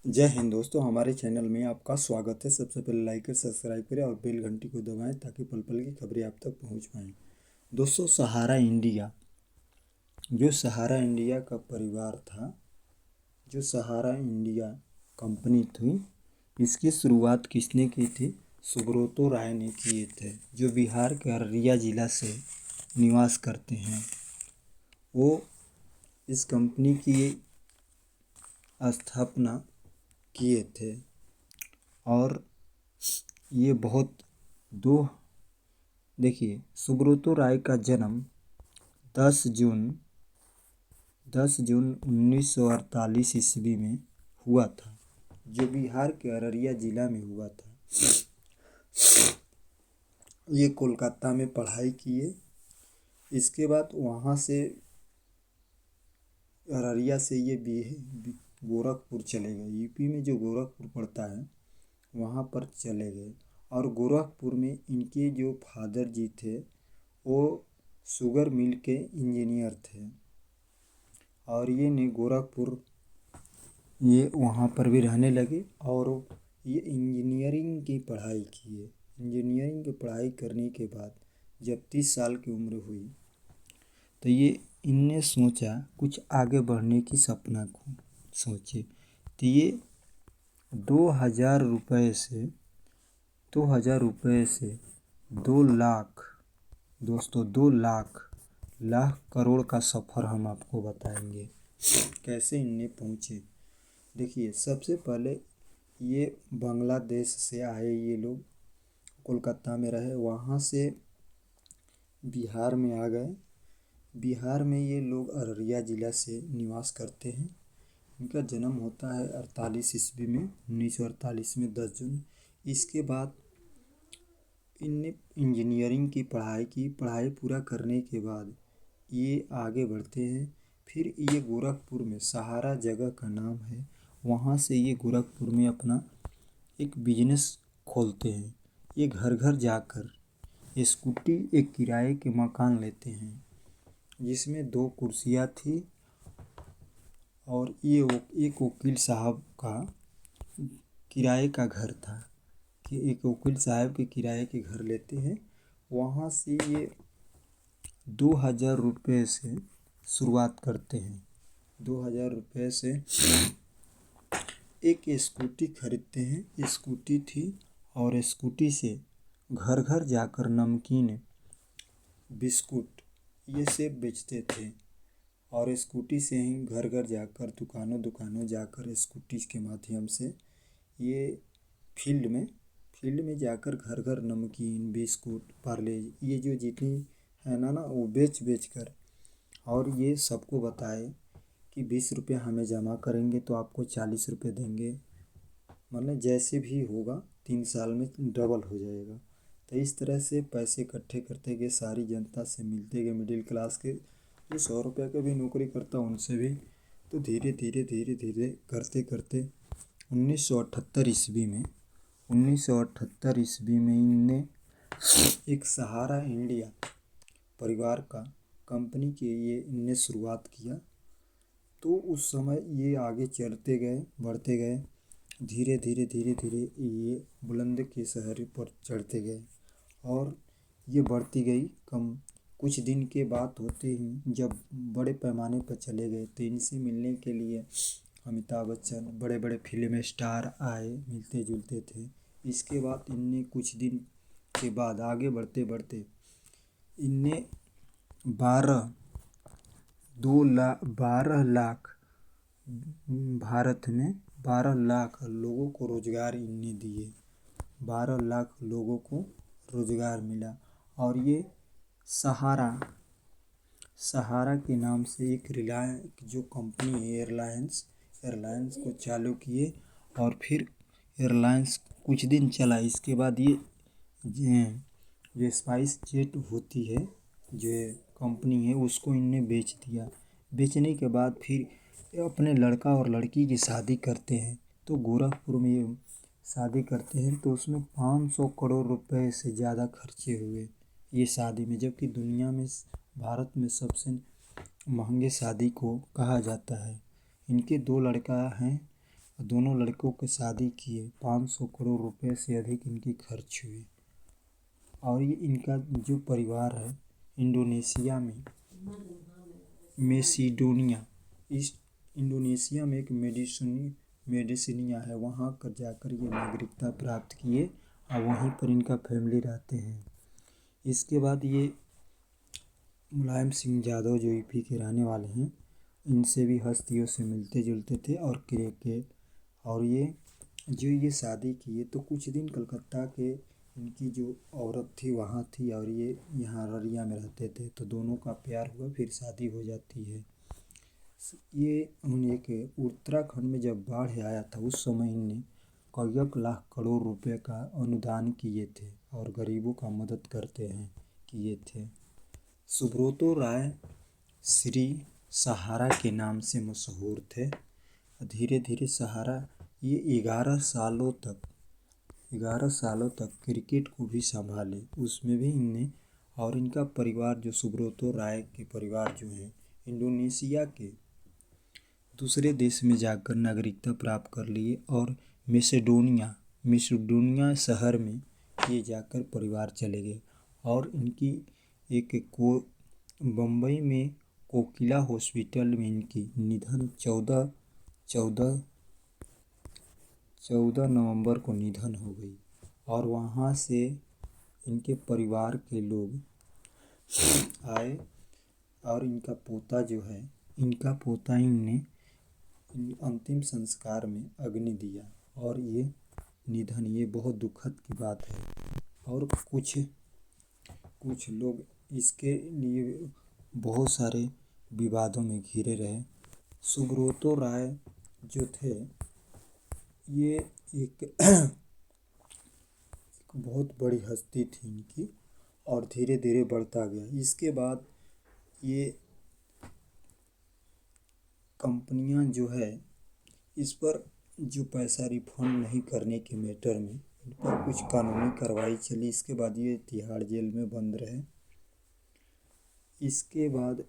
जय हिंद दोस्तों, हमारे चैनल में आपका स्वागत है। सबसे पहले लाइक करें, सब्सक्राइब करें और बेल घंटी को दबाएं ताकि पल पल की खबरें आप तक पहुंच पाएं। दोस्तों, सहारा इंडिया का परिवार था, जो सहारा इंडिया कंपनी थी, इसकी शुरुआत किसने की थी? सुब्रतो राय ने किए थे, जो बिहार के अररिया जिला से निवास करते हैं। वो इस कंपनी की स्थापना किए थे और ये बहुत दो देखिए, सुब्रतो राय का जन्म 10 जून 1948 ईस्वी में हुआ था, जो बिहार के अररिया जिला में हुआ था। ये कोलकाता में पढ़ाई किए। इसके बाद वहाँ से अररिया से ये गोरखपुर चले गए। यूपी में जो गोरखपुर पड़ता है वहाँ पर चले गए। और गोरखपुर में इनके जो फादर जी थे वो शुगर मिल के इंजीनियर थे, और ये वहाँ पर भी रहने लगे और ये इंजीनियरिंग की पढ़ाई किए। इंजीनियरिंग की पढ़ाई करने के बाद जब 30 साल की उम्र हुई तो इनने सोचा कुछ आगे बढ़ने की सपना को सोचे। तो ये 2,000 रुपये से 2 लाख, दोस्तों 2 लाख करोड़ का सफ़र हम आपको बताएंगे कैसे इनने पहुँचे। देखिए, सबसे पहले ये बांग्लादेश से आए। ये लोग कोलकाता में रहे, वहाँ से बिहार में आ गए। बिहार में ये लोग अररिया ज़िला से निवास करते हैं। इनका जन्म होता है 48 ईस्वी में, 1948 में 10 जून। इसके बाद इनने इंजीनियरिंग की पढ़ाई की। पढ़ाई पूरा करने के बाद ये आगे बढ़ते हैं। फिर ये गोरखपुर में, सहारा जगह का नाम है, वहाँ से ये गोरखपुर में अपना एक बिजनेस खोलते हैं। ये घर घर जाकर एक किराए के मकान लेते हैं, जिसमें 2 कुर्सियाँ थी। और ये एक वकील साहब का किराए का घर था कि एक वकील साहब के किराए के घर लेते हैं। वहाँ से ये 2,000 रुपये से शुरुआत करते हैं। 2,000 रुपये से एक स्कूटी खरीदते हैं। स्कूटी थी और स्कूटी से घर घर जाकर नमकीन, बिस्कुट ये सब बेचते थे। और स्कूटी से ही घर घर जाकर, दुकानों जाकर स्कूटी के माध्यम से ये फील्ड में जाकर घर घर नमकीन, बिस्कुट, पार्ले ये जो जितनी है ना वो बेच कर, और ये सबको बताए कि 20 रुपये हमें जमा करेंगे तो आपको 40 रुपये देंगे। मतलब जैसे भी होगा 3 साल में डबल हो जाएगा। तो इस तरह से पैसे इकट्ठे करते गए, सारी जनता से मिलते गए, मिडिल क्लास के जो 100 रुपये का भी नौकरी करता उनसे भी। तो धीरे धीरे करते करते 1978 ईस्वी में इनने एक सहारा इंडिया परिवार का कंपनी के इनने शुरुआत किया। तो उस समय ये आगे चलते गए, बढ़ते गए, धीरे धीरे ये बुलंद के शहर पर चढ़ते गए और ये बढ़ती गई। कुछ दिन के बाद होते ही जब बड़े पैमाने पर चले गए तो इनसे मिलने के लिए अमिताभ बच्चन, बड़े बड़े फिल्म स्टार आए, मिलते जुलते थे। इसके बाद इनने कुछ दिन के बाद आगे बढ़ते बढ़ते इनने 12 लाख भारत में 12 लाख लोगों को रोजगार इनने दिए। 12 लाख लोगों को रोजगार मिला। और ये सहारा के नाम से एक रिलायंस जो कंपनी है, एयरलाइंस को चालू किए। और फिर एयरलाइंस कुछ दिन चला। इसके बाद ये जो स्पाइस जेट होती है, जो कंपनी है, उसको इनने बेच दिया। बेचने के बाद फिर अपने लड़का और लड़की की शादी करते हैं। तो गोरखपुर में ये शादी करते हैं तो उसमें 500 करोड़ रुपए से ज़्यादा खर्चे हुए ये शादी में, जबकि दुनिया में भारत में सबसे महंगे शादी को कहा जाता है। इनके 2 लड़का हैं, दोनों लड़कों के शादी किए, 500 करोड़ रुपए से अधिक इनके खर्च हुए। और ये इनका जो परिवार है इंडोनेशिया में मेसिडोनिया, इस इंडोनेशिया में एक मेडिसिनिया है, वहाँ कर जाकर ये नागरिकता प्राप्त किए और वहीं पर इनका फैमिली रहते हैं। इसके बाद ये मुलायम सिंह यादव जो यूपी के रहने वाले हैं, इनसे भी हस्तियों से मिलते जुलते थे और क्रिकेट और ये शादी किए तो कुछ दिन कलकत्ता के इनकी जो औरत थी वहाँ थी और ये यहाँ अररिया में रहते थे, तो दोनों का प्यार हुआ, फिर शादी हो जाती है। ये एक उत्तराखंड में जब बाढ़ आया था उस समय इनने कई लाख करोड़ रुपए का अनुदान किए थे और गरीबों का मदद करते हैं किए थे। सुब्रतो राय श्री सहारा के नाम से मशहूर थे। धीरे धीरे सहारा ये 11 सालों तक क्रिकेट को भी संभाले, उसमें भी इनने और इनका परिवार जो सुब्रतो राय के परिवार जो है इंडोनेशिया के दूसरे देश में जाकर नागरिकता प्राप्त कर लिए और मेसिडोनिया शहर में ये जाकर परिवार चले गए और इनकी बम्बई में कोकिला हॉस्पिटल में इनकी निधन 14 नवंबर को निधन हो गई। और वहाँ से इनके परिवार के लोग आए और इनका पोता इनने अंतिम संस्कार में अग्नि दिया और ये निधन, ये बहुत दुखद की बात है। और कुछ लोग इसके लिए बहुत सारे विवादों में घिरे रहे। सुब्रतो राय जो थे ये एक बहुत बड़ी हस्ती थी इनकी और धीरे धीरे बढ़ता गया। इसके बाद ये कंपनियां जो है इस पर जो पैसा रिफंड नहीं करने के मैटर में इन पर कुछ कानूनी कार्रवाई चली। इसके बाद ये तिहाड़ जेल में बंद रहे। इसके बाद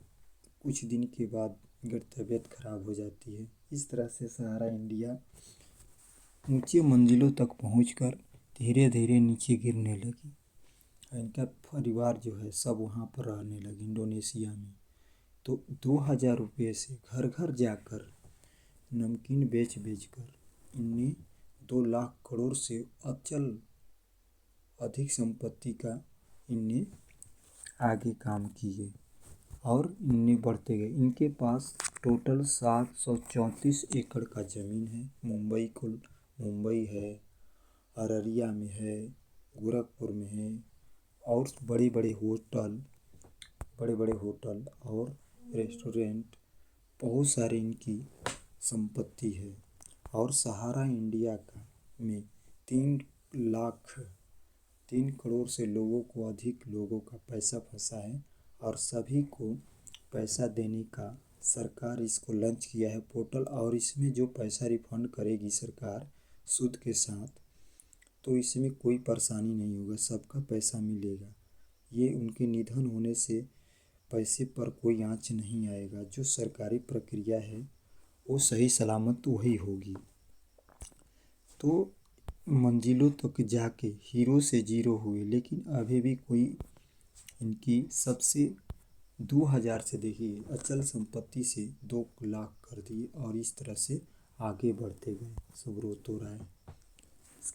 कुछ दिन के बाद इनकी तबीयत खराब हो जाती है। इस तरह से सहारा इंडिया ऊंची मंजिलों तक पहुंचकर धीरे धीरे नीचे गिरने लगी। इनका परिवार जो है सब वहाँ पर रहने लगे इंडोनेशिया में। तो 2000 रुपये से घर घर जाकर नमकीन बेच कर इनने 2 लाख करोड़ से अधिक संपत्ति का इनने आगे काम किए और इनने बढ़ते गए। इनके पास टोटल 734 एकड़ का ज़मीन है। मुंबई है, अररिया में है, गोरखपुर में है और बड़े बड़े होटल और रेस्टोरेंट बहुत सारी इनकी संपत्ति है। और सहारा इंडिया में 3 करोड़ से अधिक लोगों का पैसा फंसा है और सभी को पैसा देने का सरकार इसको लॉन्च किया है पोर्टल। और इसमें जो पैसा रिफंड करेगी सरकार सूद के साथ, तो इसमें कोई परेशानी नहीं होगा, सबका पैसा मिलेगा। ये उनके निधन होने से पैसे पर कोई आँच नहीं आएगा। जो सरकारी प्रक्रिया है वो सही सलामत वही होगी। तो मंजिलों तक जाके हीरो से जीरो हुए, लेकिन अभी भी कोई इनकी सबसे 2000 से देखिए अचल संपत्ति से 2 लाख कर दिए और इस तरह से आगे बढ़ते गए सुब्रतो राय।